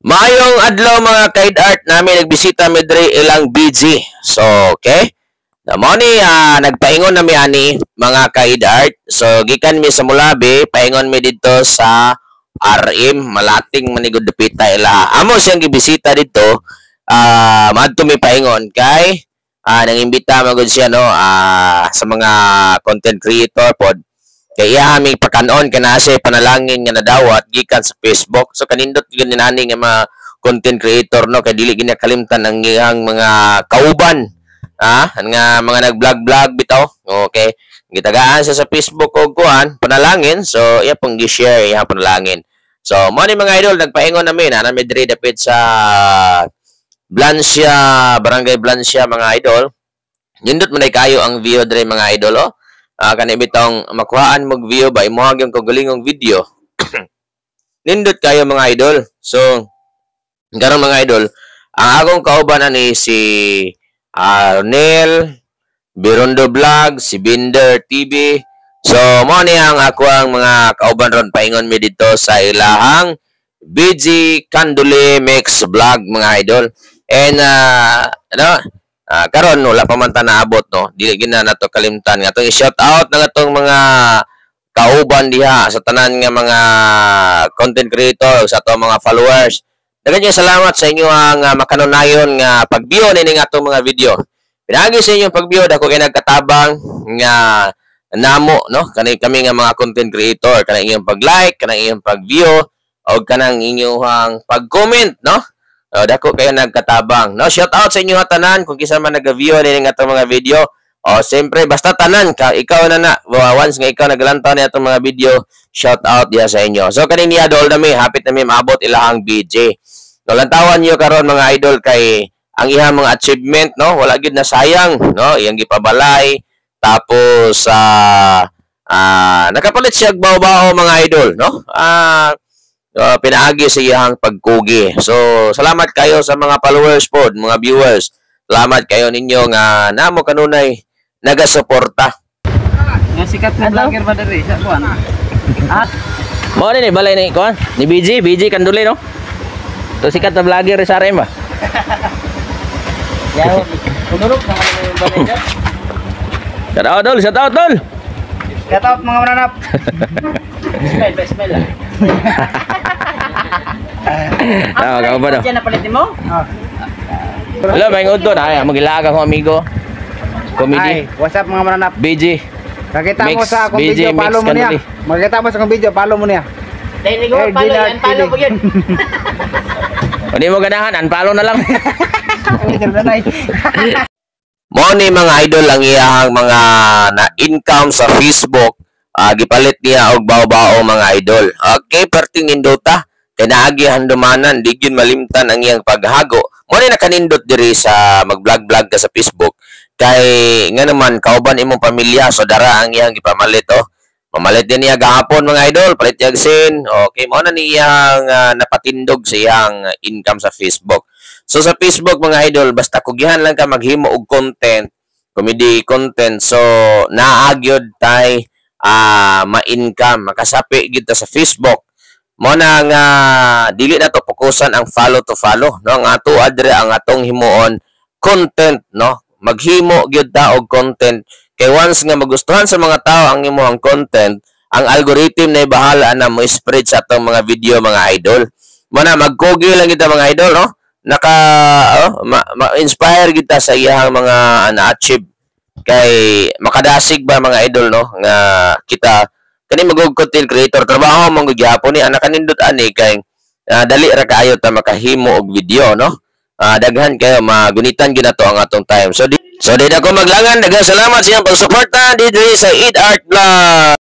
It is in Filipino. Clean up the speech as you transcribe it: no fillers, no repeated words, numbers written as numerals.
Mayong adlaw mga kaid art namin nagbisita mi diri ilang BG. So, okay. Namo ni nagpaingon na mi ani mga kaid art. So, gikan mi sa Mulabi, paingon mi dito sa RM, malating manigod dapita ila. Amo siyang gibisita dito. Madto mi paingon kay nangimbita magud siya no sa mga content creator pod. Kaya aming pakanon kana siya panalangin nga nadawat gikan sa Facebook. So kanindot gyud nani nga mga content creator no kay dili gina kalimtan ang iyang mga kauban. Nga mga nag-vlog bitaw. Okay. Gitagaan siya sa Facebook og kuan panalangin. So iya pong gi-share iya panalangin. So mo ni mga idol nagpaingon namin ana mi diri dapit sa Blancia, Barangay Blancia mga idol. Nindot man kayo ang view diri mga idol oh. Kani bitong makuhaan mog view ba imuhag yung kagalingong video. Nindot kayo mga idol. So karon mga idol, ang akong kauban ani si Arnel Birondo Vlog, si Binder TV. So mo ni ang ako ang mga kauban ron paingon mi dito sa ilahang BG Candule Mix Vlog mga idol. And karon wala pa man ta naabot no. Dili gina nato kalimtan nga atong i-shout out na atong mga kauban diha sa tanan nga mga content creator sa atong mga followers. Daghang salamat sa inyo ang makanunayon nga pag-view ni atong mga video. Pinagi sa inyong pag-view dako kay nagkatabang nga namo no kani kami nga mga content creator kanang inyong pag-like, kanang inyong pag-view o kanang inyong pag-comment no. Dako kayo nagkatabang. No, shout out sa inyo tanan kung kisa man nag-view ni nga atong mga video. Siyempre basta tanan ka ikaw na once nga ikaw naglantaw ni atong mga video, shout out diya sa inyo. So kanini idol nami hapit nami maabot ilahang BJ. No, lantawan niyo karon mga idol kay ang ihang mga achievement no, wala gid na sayang no, iyang gipabalay tapos nakapalit siya baw-baw mga idol no. Pinaagi sa iyang pagkugi. So, salamat kayo sa mga followers po, mga viewers. Salamat kayo ninyo nga namo kanunay nagasuporta. Nga sikat na vlogger ba diri sa kuan? Mo ni balay ni kuan, ni BG Candule no. To sikat na vlogger sa RM ba? Yaw, tunurok na yung balay dyan. Shout out dol. Shout out mga mananap. Smile lang. Kau ba daw? Diyan na palitin mo? Hello, may ngudto na. Magilaga kong amigo. Comedy. What's up mga mananap? BG. Nakita mo Mix, sa akong BG, video, follow mo niya. Makita mo sa akong video, follow mo niya. Dahil ko follow ko yun. Hindi mo ganahan, unfollow na lang. Mo ni mga idol ang iyang mga na-income sa Facebook. Gipalit niya og baw-baw mga idol. Okay, perting nindota. Kay naagi handumanan, di gyud malimtan ang iyang paghago. Mo ni nakanindot diri sa mag-vlog ka sa Facebook. Kay nga naman kauban imong pamilya so dara ang iyang gipamalit oh. Mamalit din niya gahapon mga idol, palit niya sin. Okay, mo na niyang napatindog sa iyang income sa Facebook. So sa Facebook mga idol, basta kugihan lang ka maghimo og content, comedy content. So naagyod tay ma-income, makasapi gid sa Facebook. Mo na nga dili na to fokusan ang follow to follow, no? Nga tuad dire ang atong himuon content, no? Maghimo gyud ta og content kay once nga magustuhan sa mga tao ang imong content, ang algorithm na bahala na mo spread sa atong mga video mga idol. Mo na magkugi lang kita mga idol, no? Ma-inspire kita sa iyang mga na-achieve kay makadasig ba mga idol no nga kita kani magog content creator trabaho mong gyapon ni anak kanindot ani kay dali ra kaayo ta makahimo og video no. Daghan kayo magunitan gyud nato ang atong time. So di ako maglangan, daghang salamat sa iyong pagsuporta dito sa Eat Art Vlog.